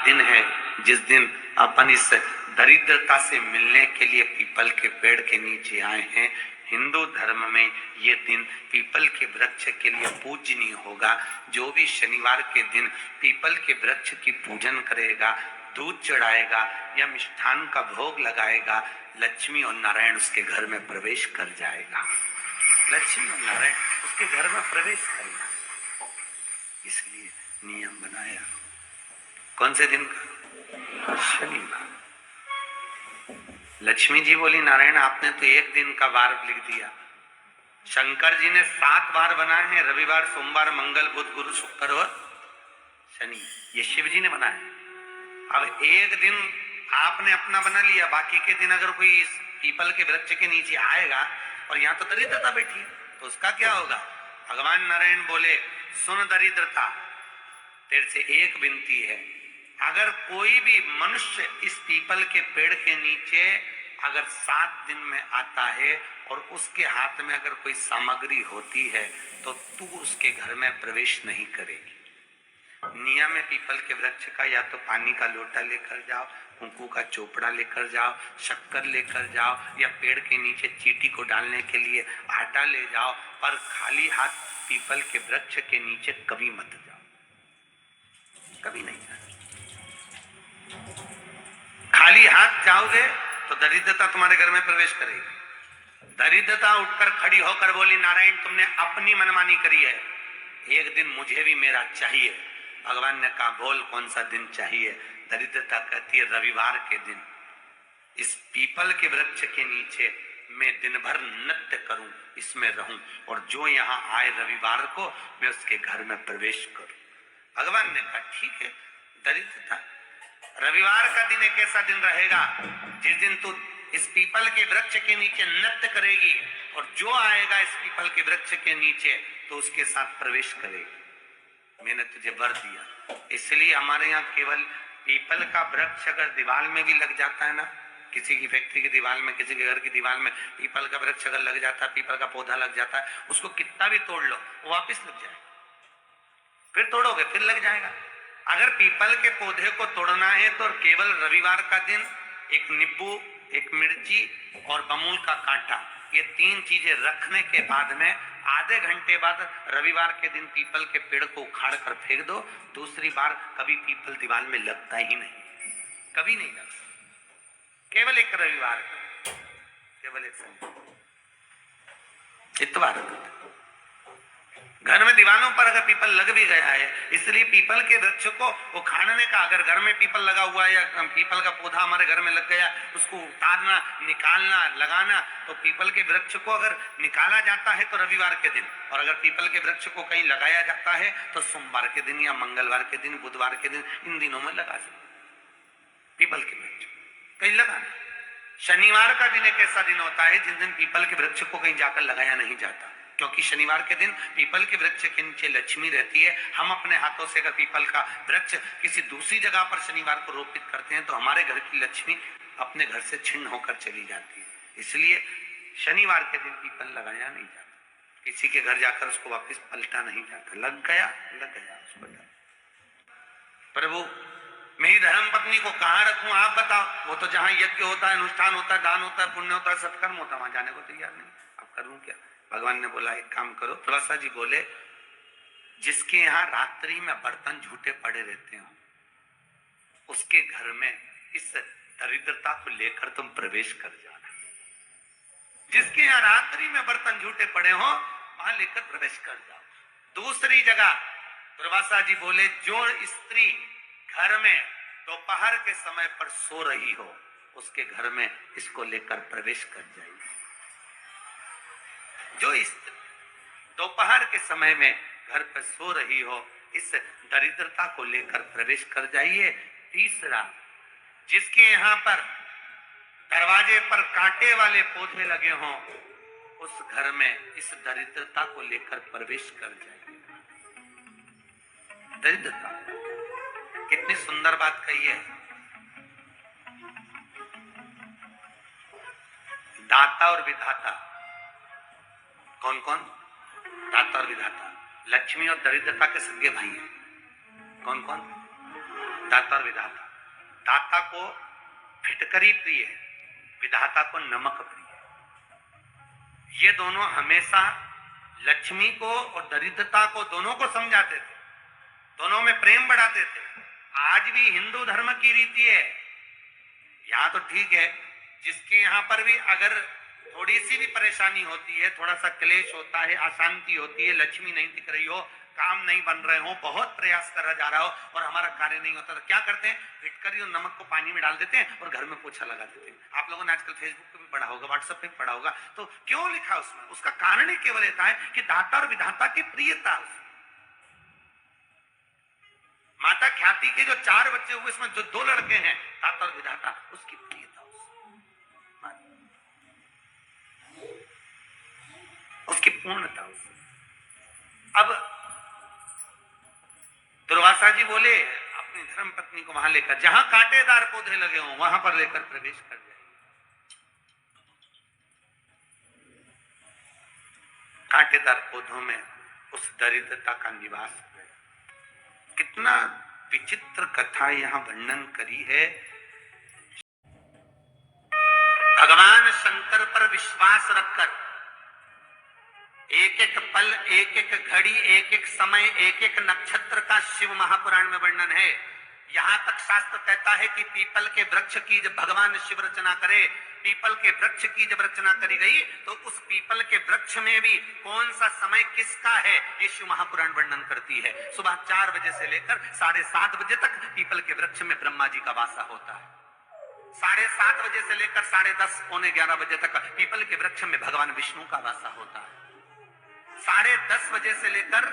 दिन है जिस दिन अपन इस दरिद्रता से मिलने के लिए पीपल के पेड़ के नीचे आए हैं। हिंदू धर्म में ये दिन पीपल के वृक्ष के लिए पूजनीय होगा। जो भी शनिवार के दिन पीपल के वृक्ष की पूजन करेगा, दूध चढ़ाएगा या मिष्ठान का भोग लगाएगा, लक्ष्मी और नारायण उसके घर में प्रवेश कर जाएगा। लक्ष्मी और नारायण उसके घर में प्रवेश करेगा। इसलिए नियम बनाया। कौन से दिन का? शनिवार। लक्ष्मी जी बोली, नारायण आपने तो एक दिन का वार लिख दिया। शंकर जी ने 7 वार बनाए हैं, रविवार, सोमवार, मंगल, बुध, गुरु, शुक्र और शनि। ये शिव जी ने बनाया। अब एक दिन आपने अपना बना लिया, बाकी के दिन अगर कोई इस पीपल के वृक्ष के नीचे आएगा और यहाँ तो दरिद्रता बैठी है तो उसका क्या होगा? भगवान नारायण बोले, सुन दरिद्रता, तेरे से एक विनती है, अगर कोई भी मनुष्य इस पीपल के पेड़ के नीचे अगर 7 दिन में आता है और उसके हाथ में अगर कोई सामग्री होती है तो तू उसके घर में प्रवेश नहीं करेगी। नियम है पीपल के वृक्ष का, या तो पानी का लोटा लेकर जाओ, कुंकू का चोपड़ा लेकर जाओ, शक्कर लेकर जाओ, या पेड़ के नीचे चींटी को डालने के लिए आटा ले जाओ, पर खाली हाथ पीपल के वृक्ष के नीचे कभी मत जाओ, कभी नहीं जाओ। खाली हाथ जाओगे तो दरिद्रता तुम्हारे घर में प्रवेश करेगी। दरिद्रता उठकर खड़ी होकर बोली, नारायण तुमने अपनी मनमानी करी है, एक दिन मुझे भी मेरा चाहिए। भगवान ने कहा, बोल कौन सा दिन चाहिए? दरिद्रता कहती है, रविवार के दिन इस पीपल के वृक्ष के नीचे मैं दिन भर नृत्य करूं, इसमें रहूं, और जो यहाँ आए रविवार को मैं उसके घर में प्रवेश करूं। भगवान ने कहा, ठीक है। दरिद्रता, रविवार का दिन एक ऐसा दिन रहेगा जिस दिन तू इस पीपल के वृक्ष के नीचे नृत्य करेगी और जो आएगा इस पीपल के वृक्ष के नीचे तो उसके साथ प्रवेश करेगी। मैंने तुझे वर दिया। इसलिए हमारे यहाँ केवल पीपल का वृक्ष अगर दीवार में भी लग जाता है ना, किसी की फैक्ट्री की दीवार में, किसी के घर की दीवार में पीपल का वृक्ष अगर लग जाता है, पीपल का पौधा लग जाता है, उसको कितना भी तोड़ लो वो वापिस लग जाएगा। फिर तोड़ोगे फिर लग जाएगा। अगर पीपल के पौधे को तोड़ना है तो केवल रविवार का दिन एक नींबू, एक मिर्ची और बमूल का कांटा, ये 3 चीजें रखने के बाद में आधे घंटे बाद रविवार के दिन पीपल के पेड़ को उखाड़ कर फेंक दो। दूसरी बार कभी पीपल दीवार में लगता ही नहीं, कभी नहीं लगता। केवल एक रविवार, केवल एक इतवार। घर में दीवारों पर अगर पीपल लग भी गया है, इसलिए पीपल के वृक्ष को उखाड़ने का, अगर घर में पीपल लगा हुआ है या पीपल का पौधा हमारे घर में लग गया, उसको उतारना, निकालना, लगाना, तो पीपल के वृक्ष को अगर निकाला जाता है तो रविवार के दिन, और अगर पीपल के वृक्ष को कहीं लगाया जाता है तो सोमवार के दिन या मंगलवार के दिन, बुधवार के दिन, इन दिनों में लगा सकते पीपल के वृक्ष कहीं लगाना। शनिवार का दिन एक ऐसा दिन होता है जिस दिन पीपल के वृक्ष को कहीं जाकर लगाया नहीं जाता, क्योंकि शनिवार के दिन पीपल के वृक्ष के नीचे लक्ष्मी रहती है। हम अपने हाथों से अगर पीपल का वृक्ष किसी दूसरी जगह पर शनिवार को रोपित करते हैं तो हमारे घर की लक्ष्मी अपने घर से छिन्न होकर चली जाती है। इसलिए शनिवार के दिन पीपल लगाया नहीं जाता, किसी के घर जाकर उसको वापस पलटा नहीं जाता। लग गया उसको। प्रभु मेरी धर्म पत्नी को कहाँ रखूं आप बताओ? वो तो जहाँ यज्ञ होता है, अनुष्ठान होता है, दान होता है, पुण्य होता है, सत्कर्म होता है, वहां जाने को तैयार नहीं। अब करूं क्या? भगवान ने बोला, एक काम करो। तुलसा जी बोले, जिसके यहाँ रात्रि में बर्तन झूठे पड़े रहते हो उसके घर में इस दरिद्रता को लेकर तुम प्रवेश कर जाना। जिसके यहाँ रात्रि में बर्तन झूठे पड़े हो वहां लेकर प्रवेश कर जाओ। दूसरी जगह तुलसा जी बोले, जो स्त्री घर में दोपहर के समय पर सो रही हो उसके घर में इसको लेकर प्रवेश कर जाएगी। जो इस दोपहर के समय में घर पर सो रही हो इस दरिद्रता को लेकर प्रवेश कर जाइए। तीसरा, जिसके यहाँ पर दरवाजे पर कांटे वाले पौधे लगे हों उस घर में इस दरिद्रता को लेकर प्रवेश कर जाइए। दरिद्रता, कितनी सुंदर बात कही है। दाता और विधाता, कौन कौन? दाता और विधाता। लक्ष्मी और दरिद्रता के सगे भाई हैं। कौन कौन? दाता और विधाता। दाता को फिटकरी प्रिय है, विधाता को नमक प्रिय है। ये दोनों हमेशा लक्ष्मी को और दरिद्रता को दोनों को समझाते थे, दोनों में प्रेम बढ़ाते थे। आज भी हिंदू धर्म की रीति है, यहाँ तो ठीक है, जिसके यहाँ पर भी अगर थोड़ी सी भी परेशानी होती है, थोड़ा सा क्लेश होता है, अशांति होती है, लक्ष्मी नहीं दिख रही हो, काम नहीं बन रहे हो, बहुत प्रयास करा जा रहा हो और हमारा कार्य नहीं होता, तो क्या करते हैं, फिटकरी और नमक को पानी में डाल देते हैं और घर में पोछा लगा देते हैं। आप लोगों ने आजकल फेसबुक पे भी पढ़ा होगा, व्हाट्सएप पे भी पढ़ा होगा। तो क्यों लिखा उसमें? उसका कारण ही केवल इतना है कि दाता और विधाता की प्रियता। माता ख्याति के जो 4 बच्चे हुए, इसमें जो 2 लड़के हैं, दाता और विधाता, उसकी प्रियता, उसकी पूर्णता। अब दुर्वासा जी बोले अपनी धर्म पत्नी को वहां लेकर, जहां कांटेदार पौधे लगे हों वहां पर लेकर प्रवेश कर जाए। कांटेदार पौधों में उस दरिद्रता का निवास है। कितना विचित्र कथा यहां वर्णन करी है। भगवान शंकर पर विश्वास रखकर एक एक पल, एक एक घड़ी, एक एक समय, एक एक नक्षत्र का शिव महापुराण में वर्णन है। यहां तक शास्त्र कहता है कि पीपल के वृक्ष की जब भगवान शिव रचना करे, पीपल के वृक्ष की जब रचना करी गई, तो उस पीपल के वृक्ष में भी कौन सा समय किसका है, ये शिव महापुराण वर्णन करती है। सुबह 4 बजे से लेकर 7:30 बजे तक पीपल के वृक्ष में ब्रह्मा जी का वासा होता है। 7:30 बजे से लेकर 10:30, पौने 11 बजे तक पीपल के वृक्ष में भगवान विष्णु का वासा होता है। 10:30 बजे से लेकर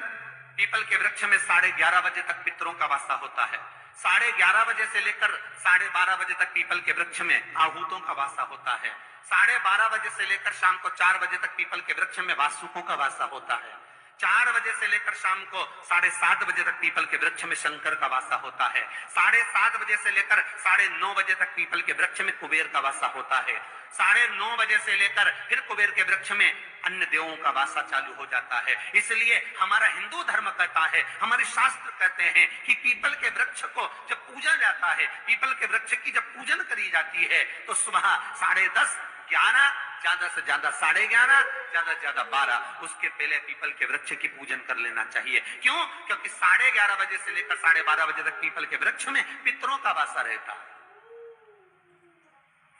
पीपल के वृक्ष में 11:30 बजे तक पितरों का वासा होता है। 11:30 बजे से लेकर 12:30 बजे तक पीपल के वृक्ष में आहूतों का वासा होता है। 12:30 बजे से लेकर शाम को 4 बजे तक पीपल के वृक्ष में वासुकों का वासा होता है। 4 बजे से लेकर शाम को 7:30 बजे तक पीपल के वृक्ष में शंकर का वासा होता है। 7:30 बजे से लेकर 9:30 बजे तक पीपल के वृक्ष में कुबेर का वासा होता है। 9:30 बजे से लेकर फिर कुबेर के वृक्ष में अन्य देवों का वासा चालू हो जाता है। इसलिए हमारा हिंदू धर्म कहता है, हमारे शास्त्र कहते हैं कि पीपल के वृक्ष को जब पूजा जाता है, पीपल के वृक्ष की जब पूजन करी जाती है, तो सुबह 10:30, 11, ज्यादा से ज्यादा 11:30, ज्यादा से ज्यादा 12, उसके पहले पीपल के वृक्ष की पूजन कर लेना चाहिए। क्यों? क्योंकि 11:30 बजे से लेकर 12:30 बजे तक पीपल के वृक्ष में पितरों का वासा रहता है,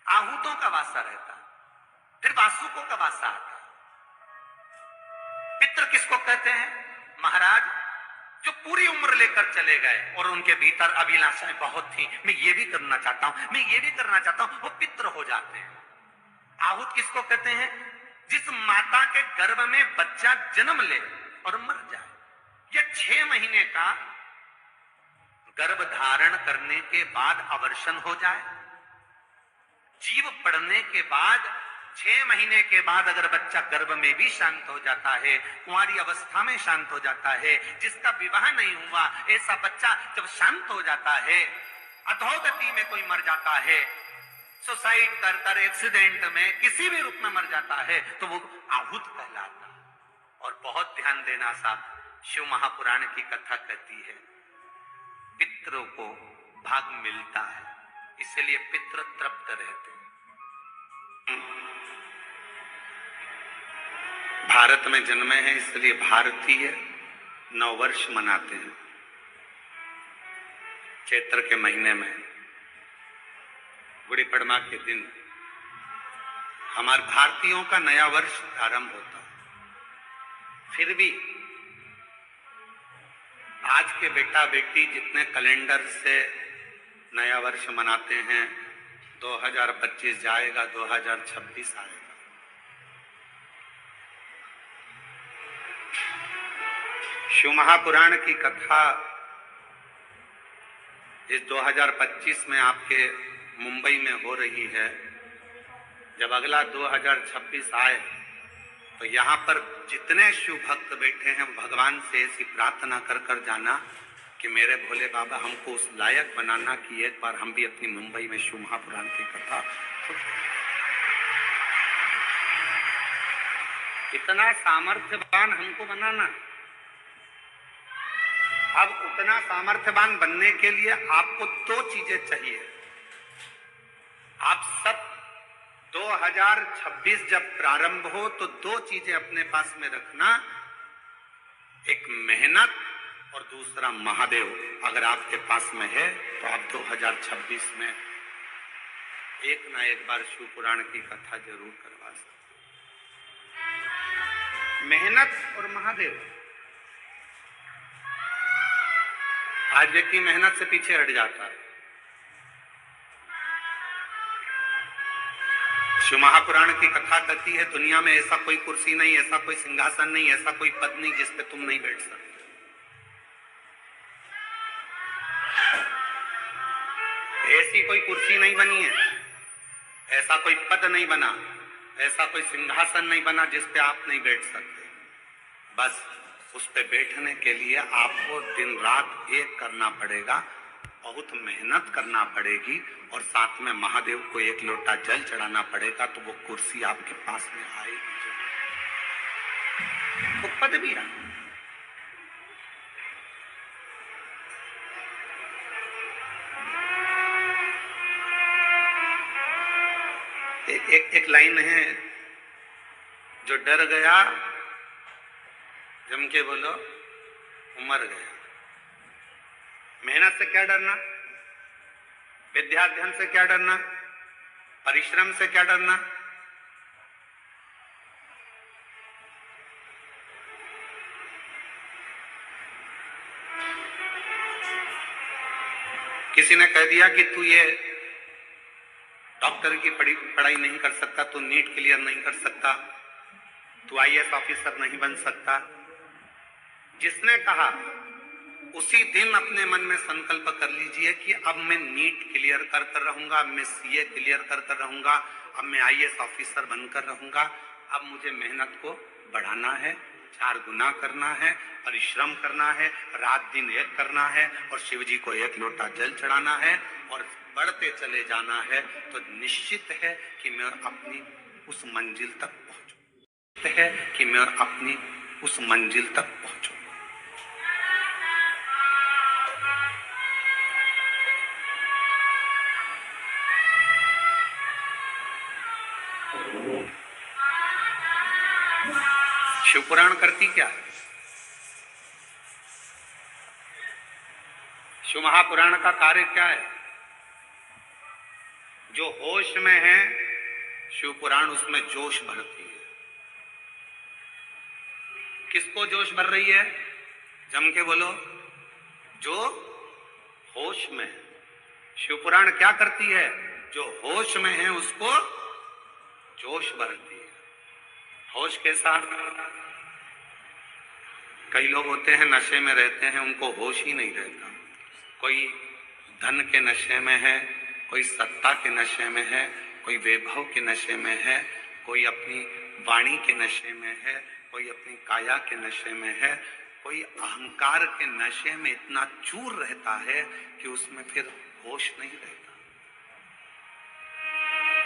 आहूतों का वासा रहता है, फिर वासुकों का वासा आता है। पितृ किसको कहते हैं? महाराज जो पूरी उम्र लेकर चले गए और उनके भीतर अभिलाषाएं बहुत थी, मैं ये भी करना चाहता हूं, मैं ये भी करना चाहता हूं, वो पितृ हो जाते हैं। आहूत किसको कहते हैं? जिस माता के गर्भ में बच्चा जन्म ले और मर जाए, या 6 महीने का गर्भ धारण करने के बाद अवर्षण हो जाए, जीव पड़ने के बाद 6 महीने के बाद अगर बच्चा गर्भ में भी शांत हो जाता है, कुंवारी अवस्था में शांत हो जाता है, जिसका विवाह नहीं हुआ, ऐसा बच्चा जब शांत हो जाता है, अधोगति में कोई मर जाता है, सुसाइड कर एक्सीडेंट में किसी भी रूप में मर जाता है, तो वो आहूत कहलाता है। और बहुत ध्यान देना साहब, शिव महापुराण की कथा कहती है पितरों को भाग मिलता है, इसलिए पितृ तृप्त रहते हैं। भारत में जन्मे हैं, इसलिए भारतीय नववर्ष मनाते हैं। चैत्र के महीने में गुड़ी पड़वा के दिन हमारे भारतीयों का नया वर्ष प्रारंभ होता है। फिर भी आज के बेटा बेटी जितने कैलेंडर से नया वर्ष मनाते हैं, 2025 जाएगा, 2026 आएगा। शिव महापुराण की कथा इस 2025 में आपके मुंबई में हो रही है। जब अगला 2026 आए तो यहाँ पर जितने शिव भक्त बैठे हैं, भगवान से ऐसी प्रार्थना कर कर जाना कि मेरे भोले बाबा हमको उस लायक बनाना कि एक बार हम भी अपनी मुंबई में शिव महापुराण की कथा। इतना सामर्थ्यवान हमको बनाना। अब उतना सामर्थ्यवान बनने के लिए आपको दो चीजें चाहिए। आप सब 2026 जब प्रारंभ हो तो दो चीजें अपने पास में रखना, एक मेहनत और दूसरा महादेव। अगर आपके पास में है तो आप 2026 में एक ना एक बार शिव पुराण की कथा जरूर करवा सकते। मेहनत और महादेव। आज व्यक्ति मेहनत से पीछे हट जाता है। शिव महापुराण की कथा कहती है दुनिया में ऐसा कोई कुर्सी नहीं, ऐसा कोई सिंहासन नहीं, ऐसा कोई पद नहीं जिस पे तुम नहीं बैठ सकते। ऐसी कोई कुर्सी नहीं बनी है, ऐसा कोई पद नहीं बना, ऐसा कोई सिंहासन नहीं बना जिस पे आप नहीं बैठ सकते। बस उस पे बैठने के लिए आपको दिन रात एक करना पड़ेगा, बहुत मेहनत करना पड़ेगी और साथ में महादेव को एक लोटा जल चढ़ाना पड़ेगा, तो वो कुर्सी आपके पास में आएगी, वो पद भी आएगा। एक लाइन है, जो डर गया जम के बोलो वो मर गया। मेहनत से क्या डरना, विद्याध्ययन से क्या डरना, परिश्रम से क्या डरना। किसी ने कह दिया कि तू ये डॉक्टर की पढ़ाई नहीं कर सकता, तू नीट क्लियर नहीं कर सकता, तू आईएएस ऑफिसर नहीं बन सकता। जिसने कहा उसी दिन अपने मन में संकल्प कर लीजिए कि अब मैं नीट क्लियर कर रहूंगा, अब मैं सीए क्लियर कर रहूंगा, अब मैं आईएएस ऑफिसर बनकर रहूंगा। अब मुझे मेहनत को बढ़ाना है, 4 गुना करना है, परिश्रम करना है, रात दिन एक करना है और शिव जी को एक लोटा जल चढ़ाना है और बढ़ते चले जाना है। तो निश्चित है कि मैं अपनी उस मंजिल तक पहुंचूं, है कि मैं अपनी उस मंजिल तक पहुंचूं। शिवपुराण करती क्या है? शिव महापुराण का कार्य क्या है? जो होश में है शिवपुराण उसमें जोश भरती है। किसको जोश भर रही है? जम के बोलो, जो होश में है। शिवपुराण क्या करती है? जो होश में है उसको जोश भरती है। होश के साथ कई लोग होते हैं नशे में रहते हैं, उनको होश ही नहीं रहता। कोई धन के नशे में है, कोई सत्ता के नशे में है, कोई वैभव के नशे में है, कोई अपनी वाणी के नशे में है, कोई अपनी काया के नशे में है, कोई अहंकार के नशे में इतना चूर रहता है कि उसमें फिर होश नहीं रहता,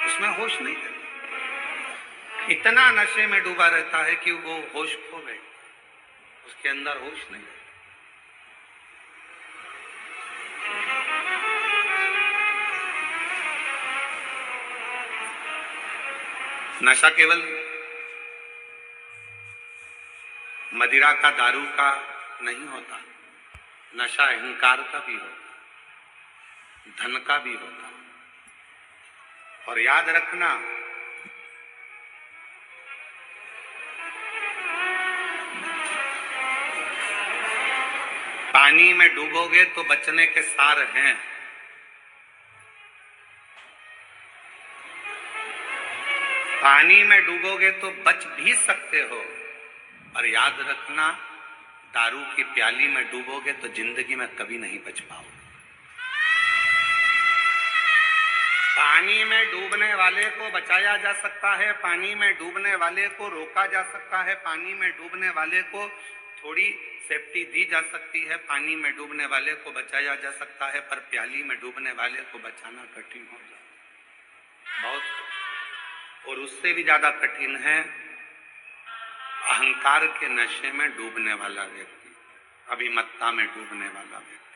उसमें होश नहीं रहता। इतना नशे में डूबा रहता है कि वो होश खो गए, उसके अंदर होश नहीं रहता। नशा केवल मदिरा का, दारू का नहीं होता, नशा अहंकार का भी होता, धन का भी होता। और याद रखना, पानी में डूबोगे तो बचने के सार हैं, पानी में डूबोगे तो बच भी सकते हो। और याद रखना, दारू की प्याली में डूबोगे तो जिंदगी में कभी नहीं बच पाओगे। पानी में डूबने वाले को बचाया जा सकता है, पानी में डूबने वाले को रोका जा सकता है, पानी में डूबने वाले को थोड़ी सेफ्टी दी जा सकती है, पानी में डूबने वाले को बचाया जा सकता है, पर प्याली में डूबने वाले को बचाना कठिन हो जाता है, बहुत। और उससे भी ज्यादा कठिन है अहंकार के नशे में डूबने वाला व्यक्ति। अभिमत्ता में डूबने वाला व्यक्ति।